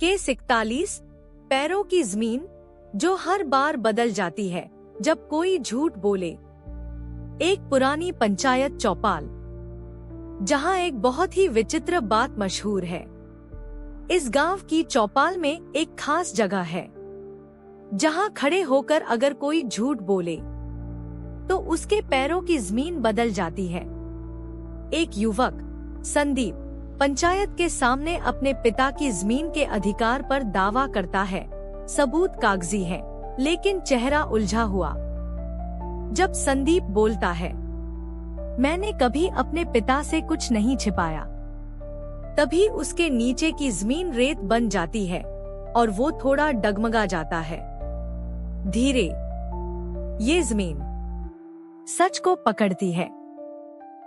के 41 पैरों की जमीन जो हर बार बदल जाती है जब कोई झूठ बोले। एक पुरानी पंचायत चौपाल, जहां एक बहुत ही विचित्र बात मशहूर है। इस गांव की चौपाल में एक खास जगह है जहां खड़े होकर अगर कोई झूठ बोले तो उसके पैरों की जमीन बदल जाती है। एक युवक संदीप पंचायत के सामने अपने पिता की जमीन के अधिकार पर दावा करता है। सबूत कागजी है, लेकिन चेहरा उलझा हुआ। जब संदीप बोलता है, मैंने कभी अपने पिता से कुछ नहीं छिपाया, तभी उसके नीचे की जमीन रेत बन जाती है और वो थोड़ा डगमगा जाता है। धीरे ये जमीन सच को पकड़ती है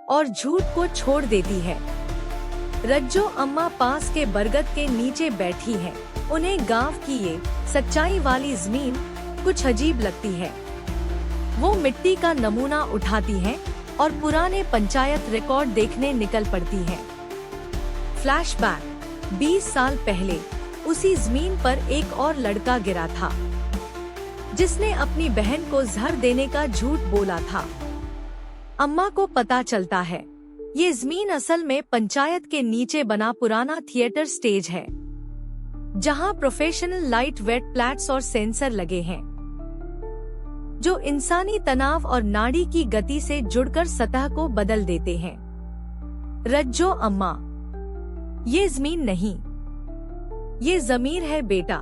और झूठ को छोड़ देती है। रज्जो अम्मा पास के बरगद के नीचे बैठी हैं। उन्हें गांव की ये सच्चाई वाली जमीन कुछ अजीब लगती है। वो मिट्टी का नमूना उठाती हैं और पुराने पंचायत रिकॉर्ड देखने निकल पड़ती हैं। फ्लैशबैक 20 साल पहले उसी जमीन पर एक और लड़का गिरा था, जिसने अपनी बहन को जहर देने का झूठ बोला था। अम्मा को पता चलता है ये जमीन असल में पंचायत के नीचे बना पुराना थिएटर स्टेज है, जहां प्रोफेशनल लाइट वेट प्लैट्स और सेंसर लगे हैं, जो इंसानी तनाव और नाड़ी की गति से जुड़कर सतह को बदल देते हैं। रज्जो अम्मा, ये जमीन नहीं, ये जमीर है बेटा।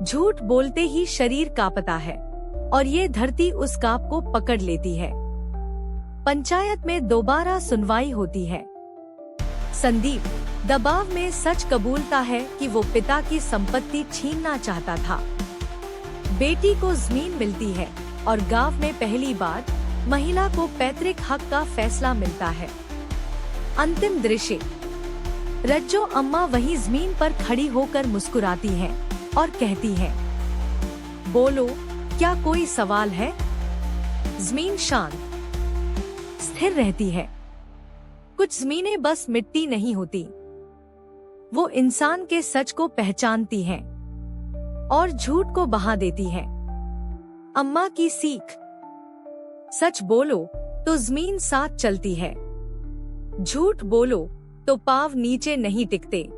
झूठ बोलते ही शरीर कांपता है और ये धरती उस कांप को पकड़ लेती है। पंचायत में दोबारा सुनवाई होती है। संदीप दबाव में सच कबूलता है कि वो पिता की संपत्ति छीनना चाहता था। बेटी को जमीन मिलती है और गांव में पहली बार महिला को पैतृक हक का फैसला मिलता है। अंतिम दृश्य, रज्जो अम्मा वही जमीन पर खड़ी होकर मुस्कुराती हैं और कहती हैं, बोलो, क्या कोई सवाल है? जमीन शांत स्थिर रहती है। कुछ जमीनें बस मिट्टी नहीं होती, वो इंसान के सच को पहचानती हैं और झूठ को बहा देती हैं। अम्मा की सीख, सच बोलो तो जमीन साथ चलती है, झूठ बोलो तो पांव नीचे नहीं टिकते।